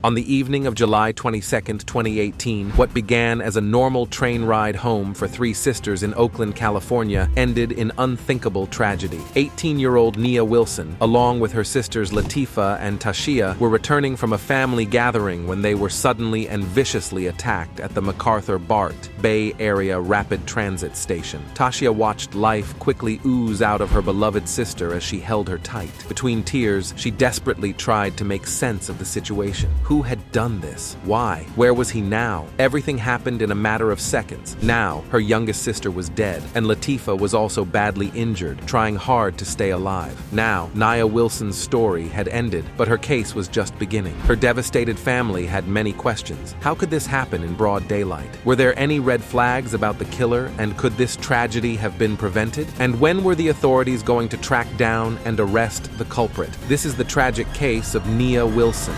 On the evening of July 22, 2018, what began as a normal train ride home for three sisters in Oakland, California, ended in unthinkable tragedy. 18-year-old Nia Wilson, along with her sisters Letifah and Tashiya, were returning from a family gathering when they were suddenly and viciously attacked at the MacArthur BART, Bay Area Rapid Transit Station. Tashiya watched life quickly ooze out of her beloved sister as she held her tight. Between tears, she desperately tried to make sense of the situation. Who had done this? Why? Where was he now? Everything happened in a matter of seconds. Now, her youngest sister was dead, and Letifah was also badly injured, trying hard to stay alive. Now, Nia Wilson's story had ended, but her case was just beginning. Her devastated family had many questions. How could this happen in broad daylight? Were there any red flags about the killer, and could this tragedy have been prevented? And when were the authorities going to track down and arrest the culprit? This is the tragic case of Nia Wilson.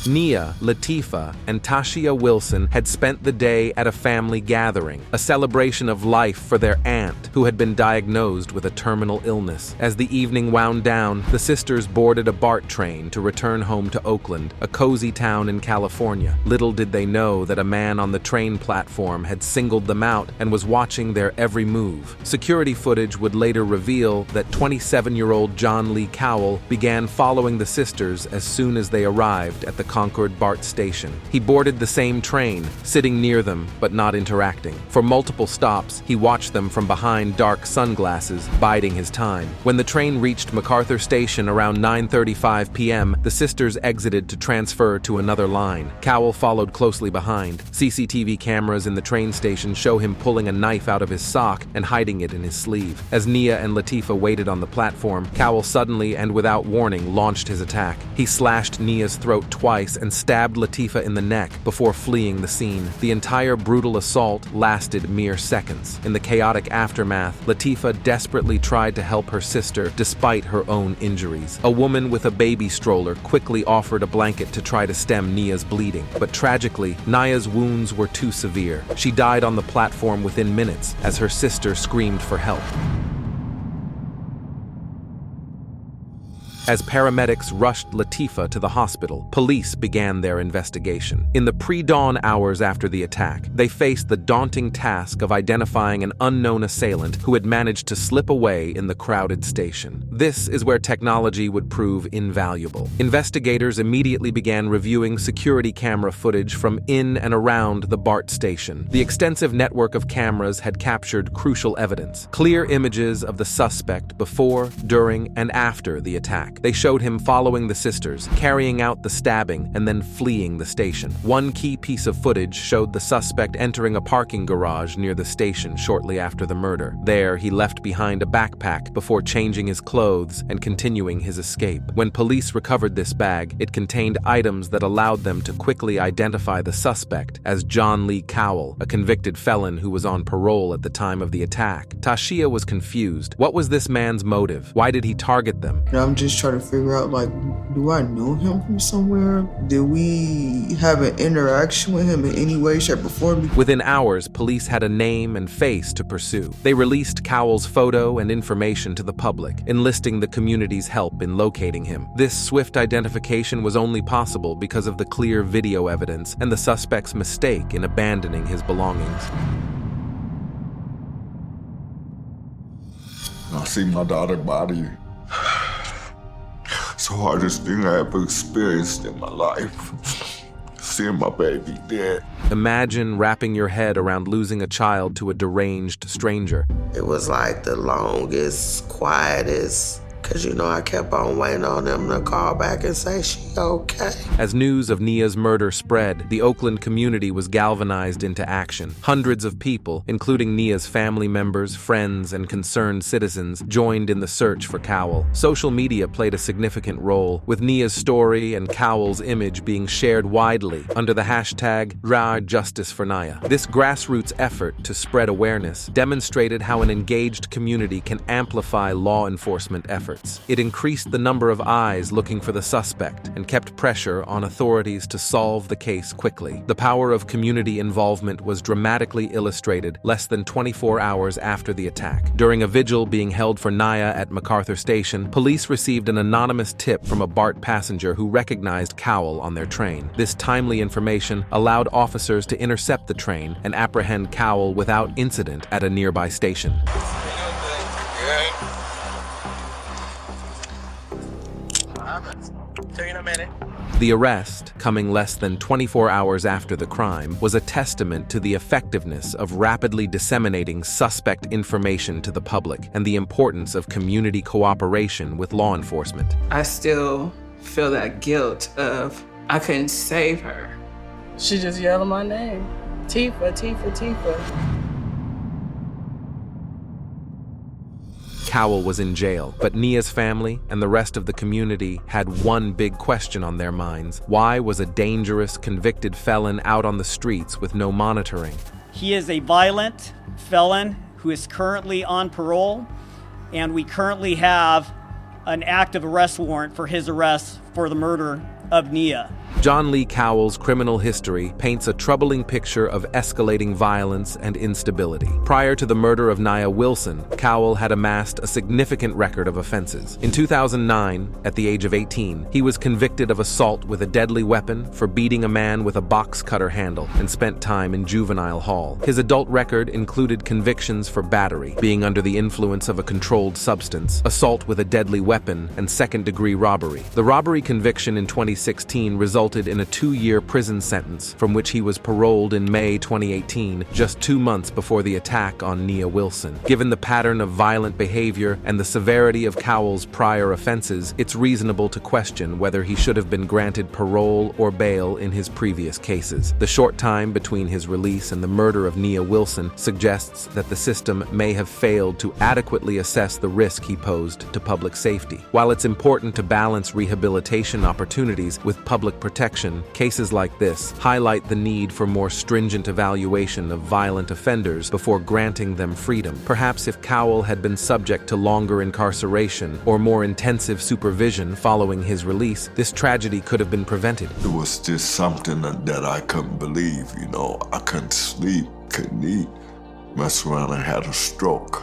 Nia, Letifah, and Tashiya Wilson had spent the day at a family gathering, a celebration of life for their aunt, who had been diagnosed with a terminal illness. As the evening wound down, the sisters boarded a BART train to return home to Oakland, a cozy town in California. Little did they know that a man on the train platform had singled them out and was watching their every move. Security footage would later reveal that 27-year-old John Lee Cowell began following the sisters as soon as they arrived at the Concord BART station. He boarded the same train, sitting near them but not interacting. For multiple stops, he watched them from behind dark sunglasses, biding his time. When the train reached MacArthur Station around 9:35 p.m., the sisters exited to transfer to another line. Cowell followed closely behind. CCTV cameras in the train station show him pulling a knife out of his sock and hiding it in his sleeve. As Nia and Letifah waited on the platform, Cowell suddenly and without warning launched his attack. He slashed Nia's throat twice and stabbed Letifah in the neck before fleeing the scene. The entire brutal assault lasted mere seconds. In the chaotic aftermath, Letifah desperately tried to help her sister despite her own injuries. A woman with a baby stroller quickly offered a blanket to try to stem Nia's bleeding, but tragically, Nia's wounds were too severe. She died on the platform within minutes as her sister screamed for help. As paramedics rushed Letifah to the hospital, police began their investigation. In the pre-dawn hours after the attack, they faced the daunting task of identifying an unknown assailant who had managed to slip away in the crowded station. This is where technology would prove invaluable. Investigators immediately began reviewing security camera footage from in and around the BART station. The extensive network of cameras had captured crucial evidence, clear images of the suspect before, during, and after the attack. They showed him following the sisters, carrying out the stabbing, and then fleeing the station. One key piece of footage showed the suspect entering a parking garage near the station shortly after the murder. There, he left behind a backpack before changing his clothes and continuing his escape. When police recovered this bag, it contained items that allowed them to quickly identify the suspect as John Lee Cowell, a convicted felon who was on parole at the time of the attack. Tashiya was confused. What was this man's motive? Why did he target them? I'm just trying to figure out, do I know him from somewhere? Did we have an interaction with him in any way, shape, or form? Within hours, police had a name and face to pursue. They released Cowell's photo and information to the public, enlisting the community's help in locating him. This swift identification was only possible because of the clear video evidence and the suspect's mistake in abandoning his belongings. I see my daughter's body. It's the hardest thing I ever experienced in my life. Seeing my baby dead. Imagine wrapping your head around losing a child to a deranged stranger. It was like the longest, quietest, because I kept on waiting on them to call back and say she okay. As news of Nia's murder spread, the Oakland community was galvanized into action. Hundreds of people, including Nia's family members, friends, and concerned citizens, joined in the search for Cowell. Social media played a significant role, with Nia's story and Cowell's image being shared widely under the hashtag #RaJusticeForNia. This grassroots effort to spread awareness demonstrated how an engaged community can amplify law enforcement efforts. efforts. It increased the number of eyes looking for the suspect and kept pressure on authorities to solve the case quickly. The power of community involvement was dramatically illustrated less than 24 hours after the attack. During a vigil being held for Nia at MacArthur Station, police received an anonymous tip from a BART passenger who recognized Cowell on their train. This timely information allowed officers to intercept the train and apprehend Cowell without incident at a nearby station. The arrest, coming less than 24 hours after the crime, was a testament to the effectiveness of rapidly disseminating suspect information to the public and the importance of community cooperation with law enforcement. I still feel that guilt of I couldn't save her. She just yelling my name. Tifa, Tifa, Tifa. Cowell was in jail, but Nia's family and the rest of the community had one big question on their minds. Why was a dangerous, convicted felon out on the streets with no monitoring? He is a violent felon who is currently on parole, and we currently have an active arrest warrant for his arrest for the murder of Nia. John Lee Cowell's criminal history paints a troubling picture of escalating violence and instability. Prior to the murder of Nia Wilson, Cowell had amassed a significant record of offenses. In 2009, at the age of 18, he was convicted of assault with a deadly weapon for beating a man with a box cutter handle and spent time in juvenile hall. His adult record included convictions for battery, being under the influence of a controlled substance, assault with a deadly weapon, and second-degree robbery. The robbery conviction in 2016 resulted in a 2-year prison sentence, from which he was paroled in May 2018, just 2 months before the attack on Nia Wilson. Given the pattern of violent behavior and the severity of Cowell's prior offenses, it's reasonable to question whether he should have been granted parole or bail in his previous cases. The short time between his release and the murder of Nia Wilson suggests that the system may have failed to adequately assess the risk he posed to public safety. While it's important to balance rehabilitation opportunities with public protection, cases like this highlight the need for more stringent evaluation of violent offenders before granting them freedom. Perhaps if Cowell had been subject to longer incarceration or more intensive supervision following his release, this tragedy could have been prevented. It was just something that I couldn't believe, I couldn't sleep, couldn't eat, messed around and had a stroke.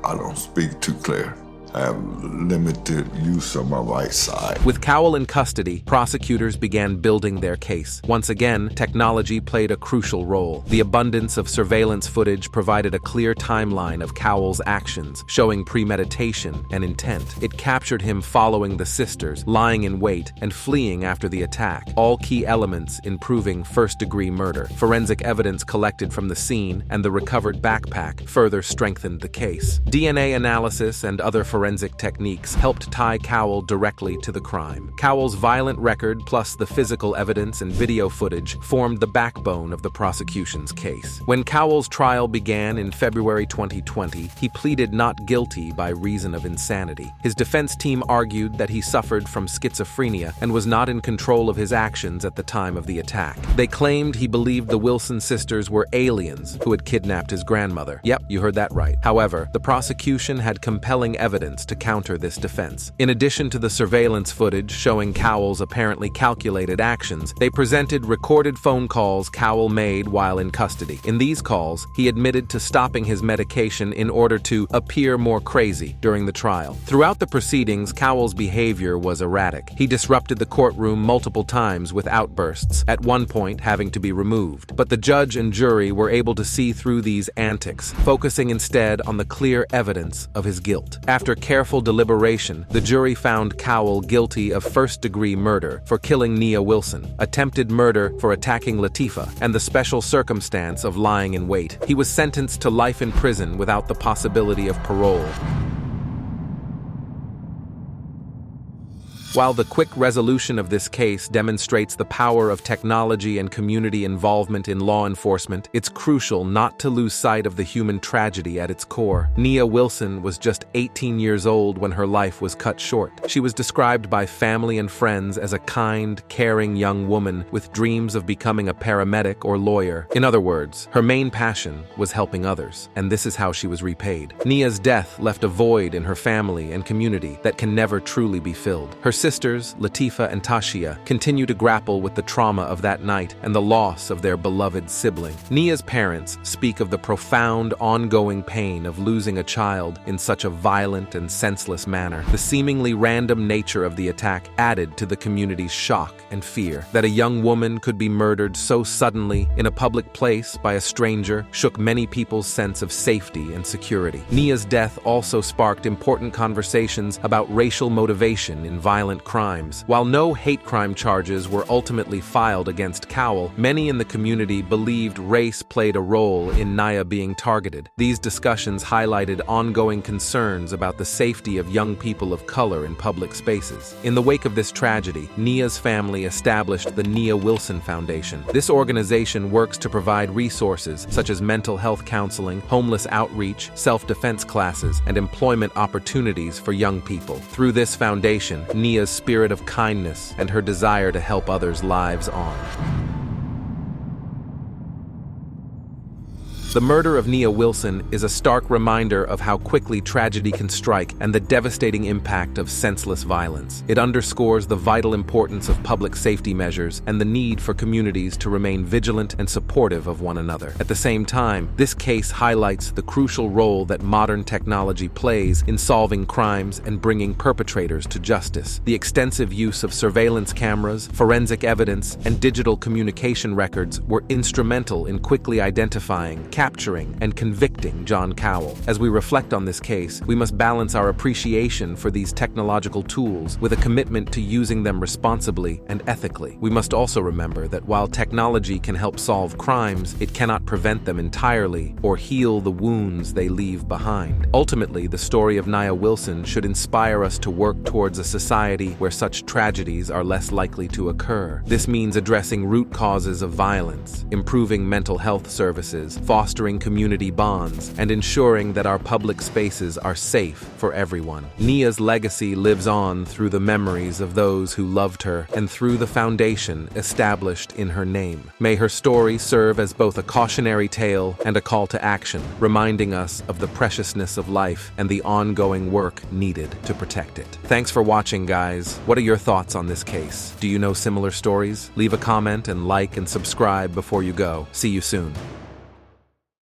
I don't speak too clear. I have limited use of my right side. With Cowell in custody, prosecutors began building their case. Once again, technology played a crucial role. The abundance of surveillance footage provided a clear timeline of Cowell's actions, showing premeditation and intent. It captured him following the sisters, lying in wait, and fleeing after the attack, all key elements in proving first-degree murder. Forensic evidence collected from the scene and the recovered backpack further strengthened the case. DNA analysis and other forensic techniques helped tie Cowell directly to the crime. Cowell's violent record plus the physical evidence and video footage formed the backbone of the prosecution's case. When Cowell's trial began in February 2020, he pleaded not guilty by reason of insanity. His defense team argued that he suffered from schizophrenia and was not in control of his actions at the time of the attack. They claimed he believed the Wilson sisters were aliens who had kidnapped his grandmother. Yep, you heard that right. However, the prosecution had compelling evidence to counter this defense. In addition to the surveillance footage showing Cowell's apparently calculated actions, they presented recorded phone calls Cowell made while in custody. In these calls, he admitted to stopping his medication in order to appear more crazy during the trial. Throughout the proceedings, Cowell's behavior was erratic. He disrupted the courtroom multiple times with outbursts, at one point having to be removed. But the judge and jury were able to see through these antics, focusing instead on the clear evidence of his guilt. After careful deliberation, the jury found Cowell guilty of first-degree murder for killing Nia Wilson, attempted murder for attacking Letifah, and the special circumstance of lying in wait. He was sentenced to life in prison without the possibility of parole. While the quick resolution of this case demonstrates the power of technology and community involvement in law enforcement, it's crucial not to lose sight of the human tragedy at its core. Nia Wilson was just 18 years old when her life was cut short. She was described by family and friends as a kind, caring young woman with dreams of becoming a paramedic or lawyer. In other words, her main passion was helping others, and this is how she was repaid. Nia's death left a void in her family and community that can never truly be filled. Her sisters, Letifah and Tashiya, continue to grapple with the trauma of that night and the loss of their beloved sibling. Nia's parents speak of the profound, ongoing pain of losing a child in such a violent and senseless manner. The seemingly random nature of the attack added to the community's shock and fear. That a young woman could be murdered so suddenly in a public place by a stranger shook many people's sense of safety and security. Nia's death also sparked important conversations about racial motivation in violent crimes. While no hate crime charges were ultimately filed against Cowell, many in the community believed race played a role in Nia being targeted. These discussions highlighted ongoing concerns about the safety of young people of color in public spaces. In the wake of this tragedy, Nia's family established the Nia Wilson Foundation. This organization works to provide resources such as mental health counseling, homeless outreach, self-defense classes, and employment opportunities for young people. Through this foundation, Nia's spirit of kindness and her desire to help others' lives on. The murder of Nia Wilson is a stark reminder of how quickly tragedy can strike and the devastating impact of senseless violence. It underscores the vital importance of public safety measures and the need for communities to remain vigilant and supportive of one another. At the same time, this case highlights the crucial role that modern technology plays in solving crimes and bringing perpetrators to justice. The extensive use of surveillance cameras, forensic evidence, and digital communication records were instrumental in quickly identifying, capturing, and convicting John Cowell. As we reflect on this case, we must balance our appreciation for these technological tools with a commitment to using them responsibly and ethically. We must also remember that while technology can help solve crimes, it cannot prevent them entirely or heal the wounds they leave behind. Ultimately, the story of Nia Wilson should inspire us to work towards a society where such tragedies are less likely to occur. This means addressing root causes of violence, improving mental health services, fostering community bonds, and ensuring that our public spaces are safe for everyone. Nia's legacy lives on through the memories of those who loved her and through the foundation established in her name. May her story serve as both a cautionary tale and a call to action, reminding us of the preciousness of life and the ongoing work needed to protect it. Thanks for watching, guys. What are your thoughts on this case? Do you know similar stories? Leave a comment and like and subscribe before you go. See you soon.